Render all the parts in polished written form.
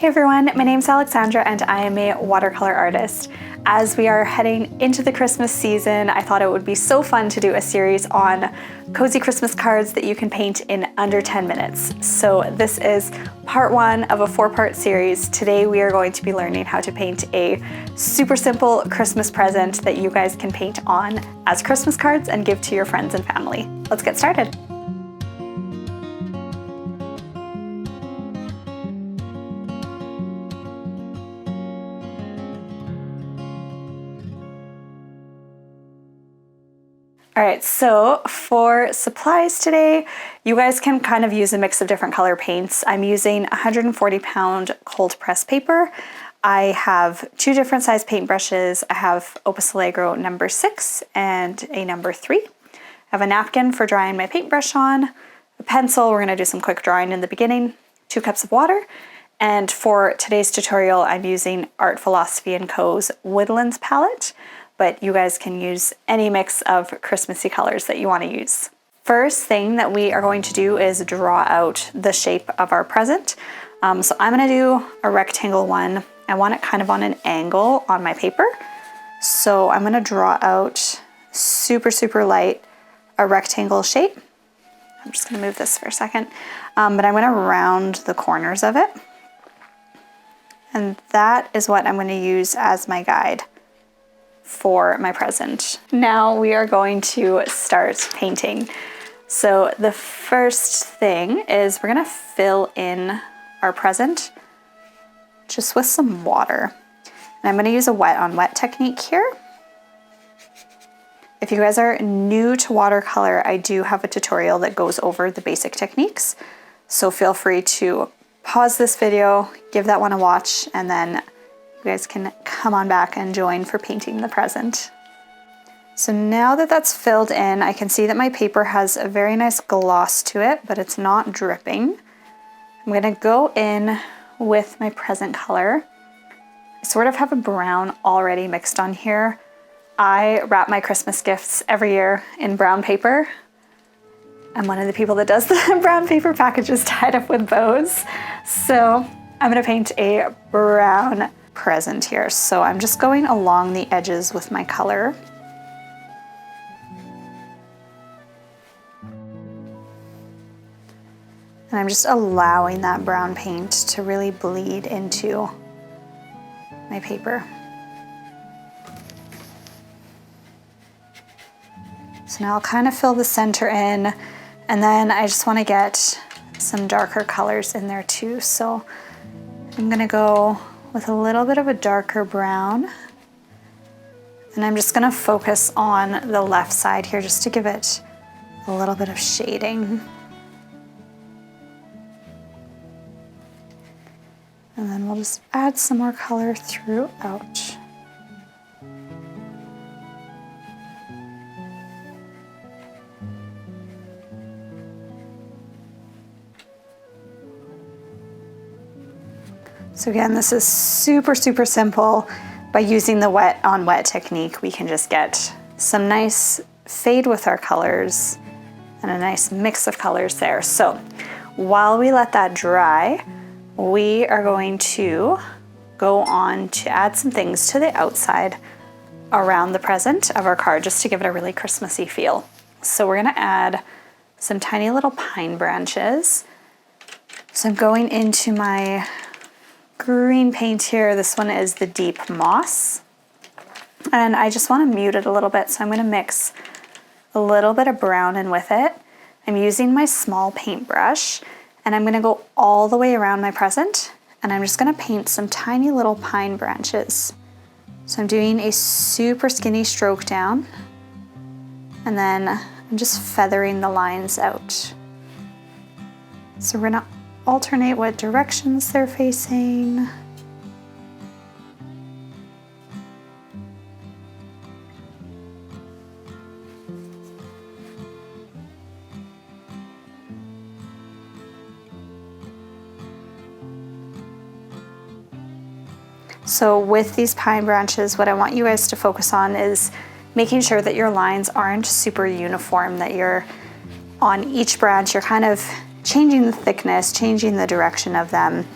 Hey everyone, my name's Alexandra and I am a watercolor artist. As we are heading into the Christmas season, I thought it would be so fun to do a series on cozy Christmas cards that you can paint in under 10 minutes. So this is part one of a 4-part series. Today we are going to be learning how to paint a super simple Christmas present that you guys can paint on as Christmas cards and give to your friends and family. Let's get started. All right, so for supplies today, you guys can kind of use a mix of different color paints. I'm using 140-pound cold press paper. I have 2 different size paintbrushes. I have Opus Allegro number 6 and a number 3. I have a napkin for drying my paintbrush on, a pencil, we're gonna do some quick drawing in the beginning, 2 cups of water, and for today's tutorial, I'm using Philisophy and Co's Woodlands palette, but you guys can use any mix of Christmassy colors that you want to use. First thing that we are going to do is draw out the shape of our present. So I'm going to do a rectangle one. I want it kind of on an angle on my paper. So I'm going to draw out super light a rectangle shape. I'm just going to move this for a second, but I'm going to round the corners of it. And that is what I'm going to use as my guide for my present. Now we are going to start painting. So the first thing is we're gonna fill in our present just with some water. And I'm gonna use a wet on wet technique here. If you guys are new to watercolor, I do have a tutorial that goes over the basic techniques. So feel free to pause this video, give that one a watch, and then you guys can come on back and join for painting the present. So now that that's filled in, I can see that my paper has a very nice gloss to it, but it's not dripping. I'm gonna go in with my present color. I sort of have a brown already mixed on here. I wrap my Christmas gifts every year in brown paper. I'm one of the people that does the brown paper packages tied up with bows. So I'm gonna paint a brown present here. So I'm just going along the edges with my color. And I'm just allowing that brown paint to really bleed into my paper. So now I'll kind of fill the center in, and then I just want to get some darker colors in there too. So I'm gonna go with a little bit of a darker brown. And I'm just gonna focus on the left side here just to give it a little bit of shading. And then we'll just add some more color throughout. So again, this is super simple. By using the wet on wet technique, we can just get some nice fade with our colors and a nice mix of colors there. So while we let that dry, we are going to go on to add some things to the outside around the present of our card just to give it a really Christmassy feel. So we're gonna add some tiny little pine branches. So I'm going into my green paint here. This one is the deep moss. And I just want to mute it a little bit. So I'm going to mix a little bit of brown in with it. I'm using my small paintbrush and I'm going to go all the way around my present. And I'm just going to paint some tiny little pine branches. So I'm doing a super skinny stroke down. And then I'm just feathering the lines out. So we're going to alternate what directions they're facing. So with these pine branches, what I want you guys to focus on is making sure that your lines aren't super uniform, that you're on each branch, you're kind of changing the thickness, changing the direction of them,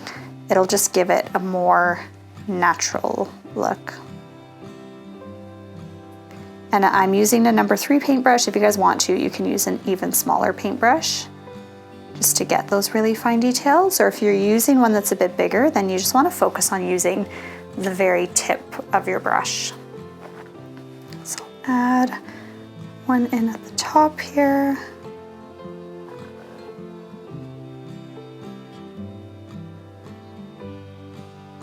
It'll just give it a more natural look. And I'm using a number 3 paintbrush. If you guys want to, you can use an even smaller paintbrush just to get those really fine details. Or if you're using one that's a bit bigger, then you just want to focus on using the very tip of your brush. So I'll add one in at the top here.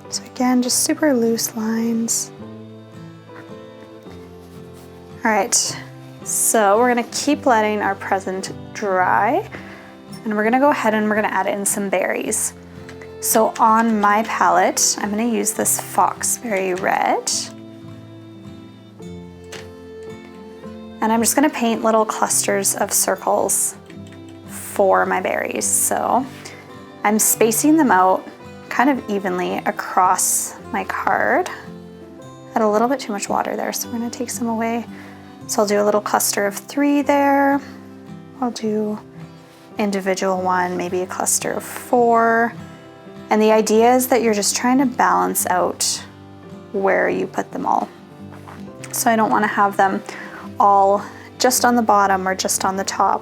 So again, just super loose lines. All right, so we're gonna keep letting our present dry, and we're gonna go ahead and we're gonna add in some berries. So on my palette, I'm gonna use this Foxberry Red. And I'm just gonna paint little clusters of circles for my berries. So I'm spacing them out kind of evenly across my card. Had a little bit too much water there, so we're gonna take some away. So I'll do a little cluster of 3 there. I'll do individual one, maybe a cluster of 4. And the idea is that you're just trying to balance out where you put them all. So I don't want to have them all just on the bottom or just on the top.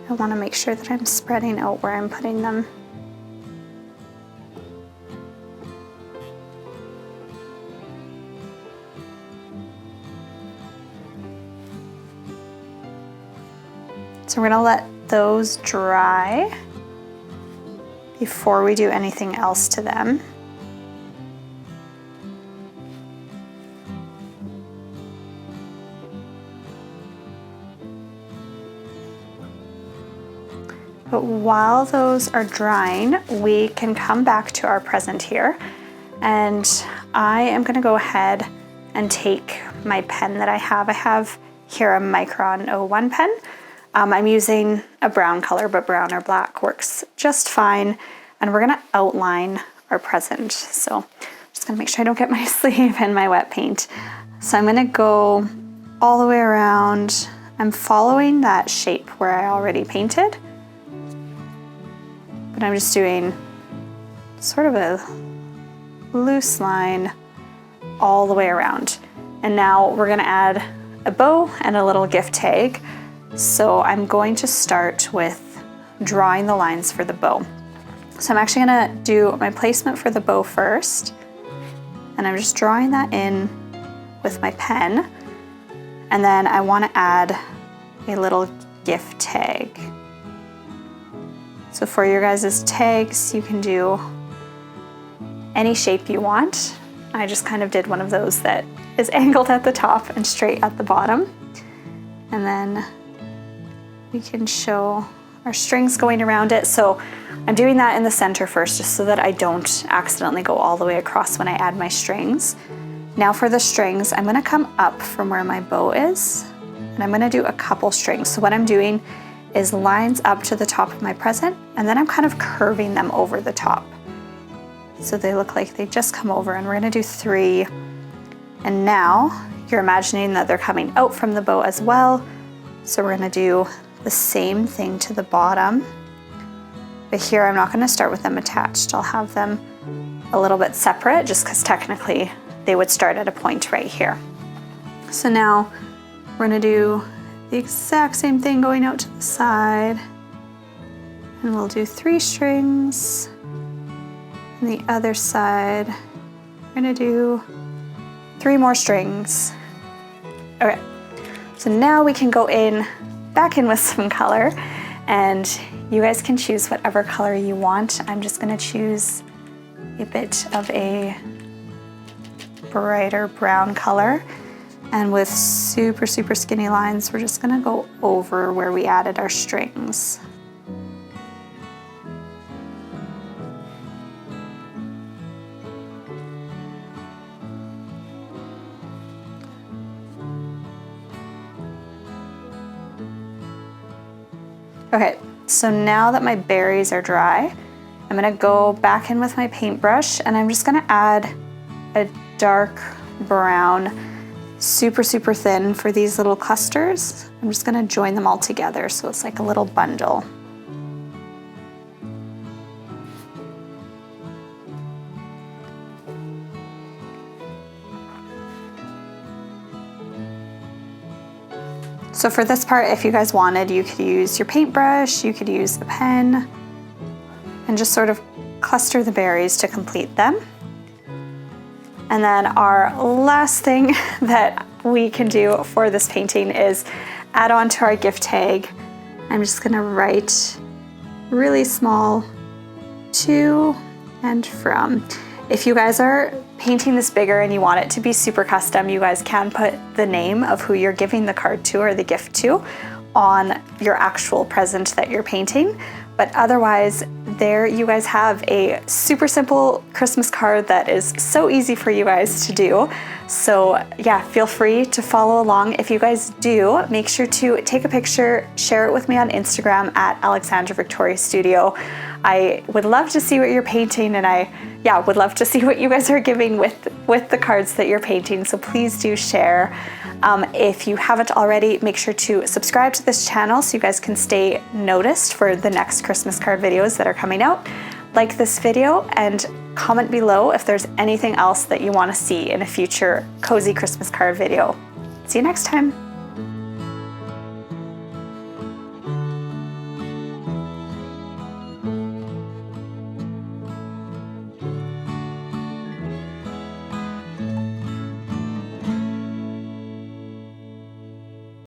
I want to make sure that I'm spreading out where I'm putting them. So we're gonna let those dry before we do anything else to them. But while those are drying, we can come back to our present here. And I am gonna go ahead and take my pen that I have here a Micron 01 pen. I'm using a brown color, but brown or black works just fine. And we're gonna outline our present. So I'm just gonna make sure I don't get my sleeve in my wet paint. So I'm gonna go all the way around. I'm following that shape where I already painted, but I'm just doing sort of a loose line all the way around. And now we're gonna add a bow and a little gift tag. So I'm going to start with drawing the lines for the bow. So I'm actually gonna do my placement for the bow first, and I'm just drawing that in with my pen. And then I wanna add a little gift tag. So for your guys' tags, you can do any shape you want. I just kind of did one of those that is angled at the top and straight at the bottom. And then we can show our strings going around it. So I'm doing that in the center first, just so that I don't accidentally go all the way across when I add my strings. Now for the strings, I'm gonna come up from where my bow is, and I'm gonna do a couple strings. So what I'm doing is lines up to the top of my present, and then I'm kind of curving them over the top. So they look like they just come over, and we're gonna do 3. And now you're imagining that they're coming out from the bow as well. So we're gonna do the same thing to the bottom. But here I'm not gonna start with them attached. I'll have them a little bit separate, just because technically they would start at a point right here. So now we're gonna do the exact same thing going out to the side. And we'll do 3 strings. And the other side, we're gonna do 3 more strings. Okay, so now we can go back in with some color, and you guys can choose whatever color you want. I'm just gonna choose a bit of a brighter brown color. And with super, super skinny lines, we're just gonna go over where we added our strings. Okay, so now that my berries are dry, I'm gonna go back in with my paintbrush, and I'm just gonna add a dark brown, super, super thin for these little clusters. I'm just gonna join them all together so it's like a little bundle. So for this part, if you guys wanted, you could use your paintbrush, you could use a pen, and just sort of cluster the berries to complete them. And then our last thing that we can do for this painting is add on to our gift tag. I'm just gonna write really small, to and from. If you guys are painting this bigger and you want it to be super custom, you guys can put the name of who you're giving the card to or the gift to on your actual present that you're painting. But otherwise, there you guys have a super simple Christmas card that is so easy for you guys to do. So yeah, feel free to follow along. If you guys do, make sure to take a picture, share it with me on Instagram at Alexandra Victoria Studio. I would love to see what you're painting, and I would love to see what you guys are giving with the cards that you're painting. So please do share. If you haven't already, make sure to subscribe to this channel so you guys can stay noticed for the next Christmas card videos that are coming out. Like this video and comment below if there's anything else that you want to see in a future cozy Christmas card video. See you next time.